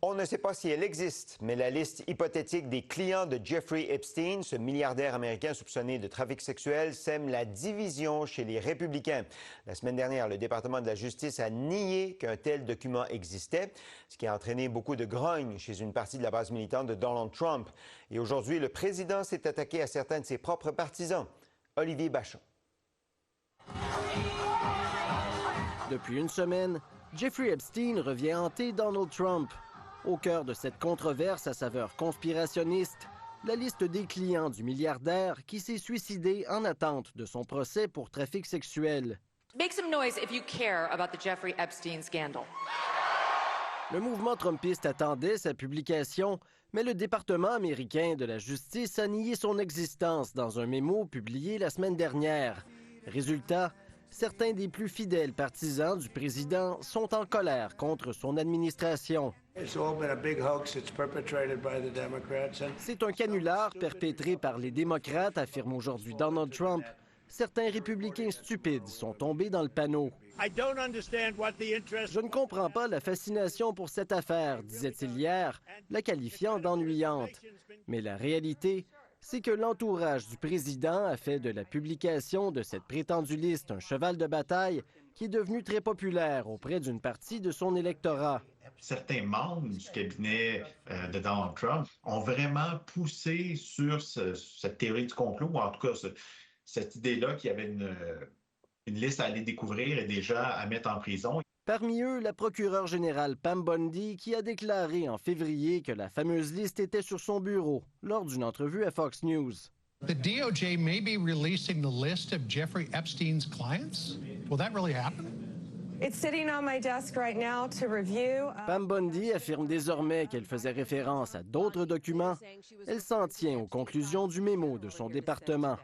On ne sait pas si elle existe, mais la liste hypothétique des clients de Jeffrey Epstein, ce milliardaire américain soupçonné de trafic sexuel, sème la division chez les républicains. La semaine dernière, le département de la Justice a nié qu'un tel document existait, ce qui a entraîné beaucoup de grogne chez une partie de la base militante de Donald Trump. Et aujourd'hui, le président s'est attaqué à certains de ses propres partisans. Olivier Bachand. Depuis une semaine, Jeffrey Epstein revient hanter Donald Trump. Au cœur de cette controverse à saveur conspirationniste, la liste des clients du milliardaire qui s'est suicidé en attente de son procès pour trafic sexuel. Make some noise if you care about the Jeffrey Epstein scandal. Le mouvement trumpiste attendait sa publication, mais le département américain de la justice a nié son existence dans un mémo publié la semaine dernière. Résultat, certains des plus fidèles partisans du président sont en colère contre son administration. C'est un canular perpétré par les démocrates, affirme aujourd'hui Donald Trump. Certains républicains stupides sont tombés dans le panneau. Je ne comprends pas la fascination pour cette affaire, disait-il hier, la qualifiant d'ennuyante. Mais la réalité, c'est que l'entourage du président a fait de la publication de cette prétendue liste un cheval de bataille qui est devenu très populaire auprès d'une partie de son électorat. Certains membres du cabinet de Donald Trump ont vraiment poussé sur cette théorie du complot, ou en tout cas cette idée-là qu'il y avait une liste à aller découvrir et déjà à mettre en prison. Parmi eux, la procureure générale Pam Bondi, qui a déclaré en février que la fameuse liste était sur son bureau lors d'une entrevue à Fox News. The DOJ may be releasing the list of Jeffrey Epstein's clients. Will that really happen? It's sitting on my desk right now to review. Pam Bondi affirme désormais qu'elle faisait référence à d'autres documents. Elle s'en tient aux conclusions du mémo de son département.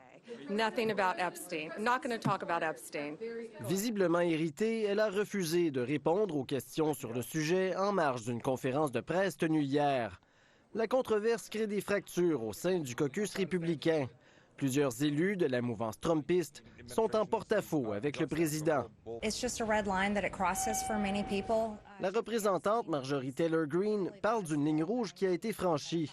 Nothing about Epstein. I'm not going to talk about Epstein. Visiblement irritée, elle a refusé de répondre aux questions sur le sujet en marge d'une conférence de presse tenue hier. La controverse crée des fractures au sein du caucus républicain. Plusieurs élus de la mouvance trumpiste sont en porte-à-faux avec le président. La représentante Marjorie Taylor Greene parle d'une ligne rouge qui a été franchie.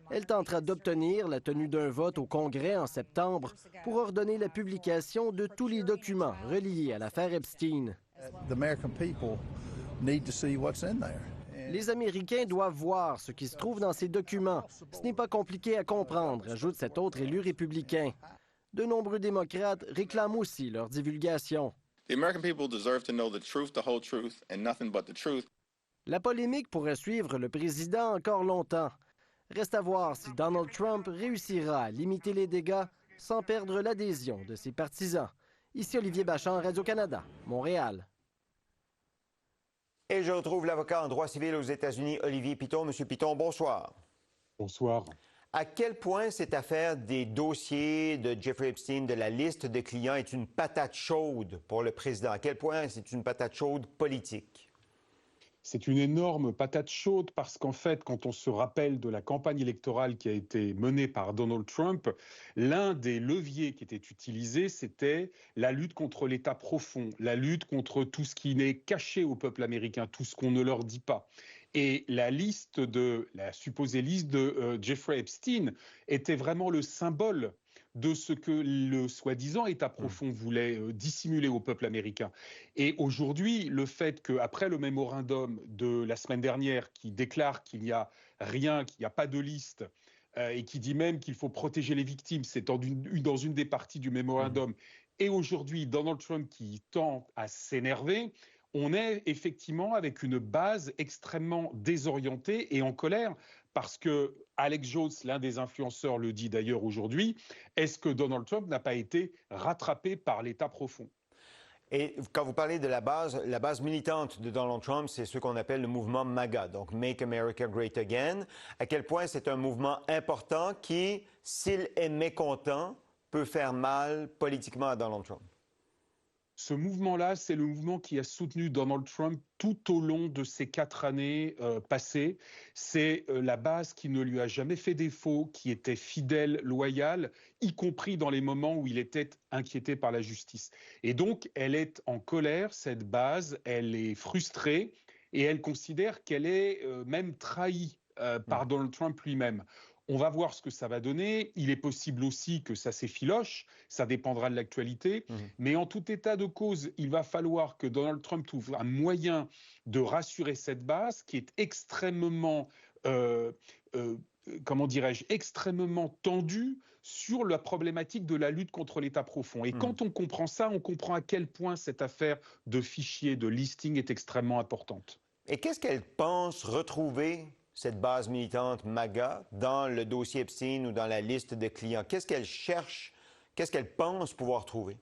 Elle tentera d'obtenir la tenue d'un vote au Congrès en septembre pour ordonner la publication de tous les documents reliés à l'affaire Epstein. Les Américains doivent voir ce qui se trouve dans ces documents. Ce n'est pas compliqué à comprendre, ajoute cet autre élu républicain. De nombreux démocrates réclament aussi leur divulgation. La polémique pourrait suivre le président encore longtemps. Reste à voir si Donald Trump réussira à limiter les dégâts sans perdre l'adhésion de ses partisans. Ici Olivier Bachand, Radio-Canada, Montréal. Et je retrouve l'avocat en droit civil aux États-Unis, Olivier Piton. Monsieur Piton, bonsoir. Bonsoir. À quel point cette affaire des dossiers de Jeffrey Epstein, de la liste de clients, est une patate chaude pour le président? À quel point c'est une patate chaude politique? C'est une énorme patate chaude parce qu'en fait, quand on se rappelle de la campagne électorale qui a été menée par Donald Trump, l'un des leviers qui était utilisé, c'était la lutte contre l'État profond, la lutte contre tout ce qui n'est caché au peuple américain, tout ce qu'on ne leur dit pas. Et la supposée liste de Jeffrey Epstein était vraiment le symbole de ce que le soi-disant État profond voulait dissimuler au peuple américain. Et aujourd'hui, le fait qu'après le mémorandum de la semaine dernière qui déclare qu'il n'y a rien, qu'il n'y a pas de liste, et qui dit même qu'il faut protéger les victimes, c'est dans une des parties du mémorandum, et aujourd'hui Donald Trump qui tend à s'énerver, on est effectivement avec une base extrêmement désorientée et en colère parce que Alex Jones, l'un des influenceurs, le dit d'ailleurs aujourd'hui, est-ce que Donald Trump n'a pas été rattrapé par l'État profond? Et quand vous parlez de la base militante de Donald Trump, c'est ce qu'on appelle le mouvement MAGA, donc Make America Great Again. À quel point c'est un mouvement important qui, s'il est mécontent, peut faire mal politiquement à Donald Trump? Ce mouvement-là, c'est le mouvement qui a soutenu Donald Trump tout au long de ces 4 années passées. C'est la base qui ne lui a jamais fait défaut, qui était fidèle, loyale, y compris dans les moments où il était inquiété par la justice. Et donc, elle est en colère, cette base, elle est frustrée. et elle considère qu'elle est même trahie par Donald Trump lui-même. On va voir ce que ça va donner. Il est possible aussi que ça s'effiloche, ça dépendra de l'actualité. Mais en tout état de cause, il va falloir que Donald Trump trouve un moyen de rassurer cette base qui est extrêmement, comment dirais-je, extrêmement tendue sur la problématique de la lutte contre l'État profond. Et quand on comprend ça, on comprend à quel point cette affaire de fichiers, de listing est extrêmement importante. Et qu'est-ce qu'elle pense retrouver, cette base militante MAGA, dans le dossier Epstein ou dans la liste de clients? Qu'est-ce qu'elle cherche? Qu'est-ce qu'elle pense pouvoir trouver?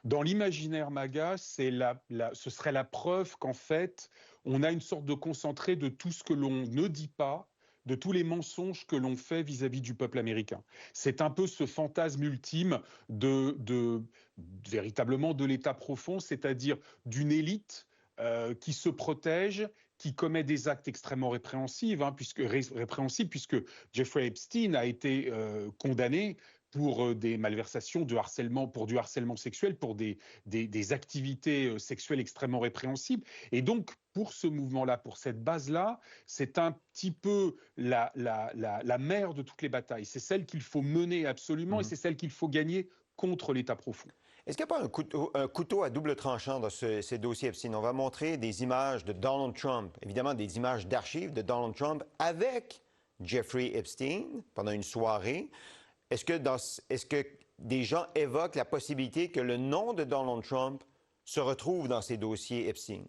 Dans l'imaginaire MAGA, ce serait la preuve qu'en fait, on a une sorte de concentré de tout ce que l'on ne dit pas, de tous les mensonges que l'on fait vis-à-vis du peuple américain. C'est un peu ce fantasme ultime véritablement de l'État profond, c'est-à-dire d'une élite qui se protège, qui commet des actes extrêmement répréhensibles, puisque Jeffrey Epstein a été condamné pour des malversations, pour du harcèlement sexuel, pour des activités sexuelles extrêmement répréhensibles. Et donc, pour ce mouvement-là, pour cette base-là, c'est un petit peu la mère de toutes les batailles. C'est celle qu'il faut mener absolument et c'est celle qu'il faut gagner contre l'État profond. Est-ce qu'il n'y a pas un couteau à double tranchant dans ces dossiers Epstein? On va montrer des images de Donald Trump, évidemment des images d'archives de Donald Trump avec Jeffrey Epstein pendant une soirée. Est-ce que des gens évoquent la possibilité que le nom de Donald Trump se retrouve dans ces dossiers Epstein?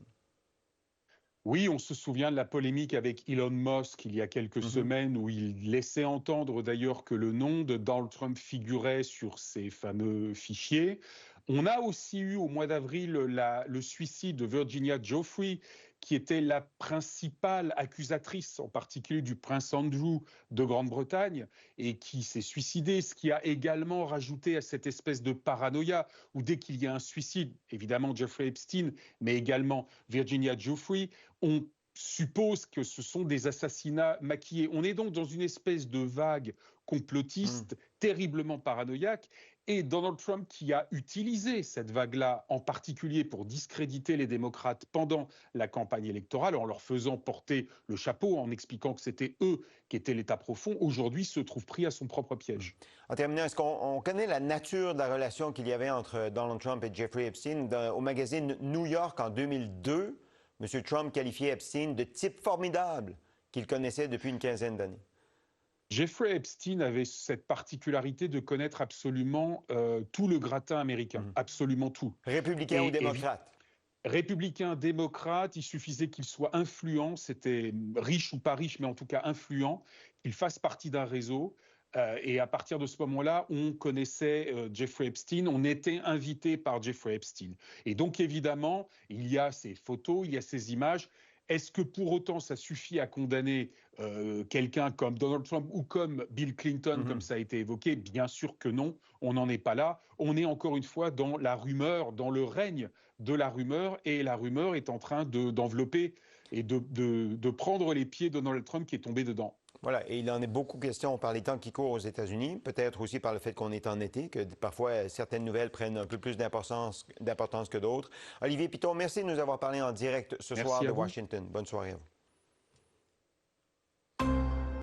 Oui, on se souvient de la polémique avec Elon Musk il y a quelques semaines où il laissait entendre d'ailleurs que le nom de Donald Trump figurait sur ces fameux fichiers. On a aussi eu au mois d'avril le suicide de Virginia Giuffre, qui était la principale accusatrice, en particulier du prince Andrew de Grande-Bretagne, et qui s'est suicidée, ce qui a également rajouté à cette espèce de paranoïa où dès qu'il y a un suicide, évidemment Jeffrey Epstein, mais également Virginia Giuffre, on suppose que ce sont des assassinats maquillés. On est donc dans une espèce de vague complotiste terriblement paranoïaque. Et Donald Trump, qui a utilisé cette vague-là, en particulier pour discréditer les démocrates pendant la campagne électorale, en leur faisant porter le chapeau, en expliquant que c'était eux qui étaient l'État profond, aujourd'hui se trouve pris à son propre piège. En terminant, est-ce qu'on connaît la nature de la relation qu'il y avait entre Donald Trump et Jeffrey Epstein? Au magazine New York en 2002, M. Trump qualifiait Epstein de type formidable qu'il connaissait depuis une quinzaine d'années. Jeffrey Epstein avait cette particularité de connaître absolument tout le gratin américain, absolument tout. Républicain ou démocrate? Républicain, démocrate, il suffisait qu'il soit influent, c'était riche ou pas riche, mais en tout cas influent, qu'il fasse partie d'un réseau. Et à partir de ce moment-là, on connaissait Jeffrey Epstein, on était invité par Jeffrey Epstein. Et donc évidemment, il y a ces photos, il y a ces images. Est-ce que pour autant ça suffit à condamner quelqu'un comme Donald Trump ou comme Bill Clinton, comme ça a été évoqué? Bien sûr que non, on n'en est pas là. On est encore une fois dans la rumeur, dans le règne de la rumeur, et la rumeur est en train d'envelopper et de prendre les pieds de Donald Trump qui est tombé dedans. Voilà, et il en est beaucoup question par les temps qui courent aux États-Unis, peut-être aussi par le fait qu'on est en été, que parfois certaines nouvelles prennent un peu plus d'importance que d'autres. Olivier Piton, merci de nous avoir parlé en direct ce soir de Washington. Bonne soirée à vous.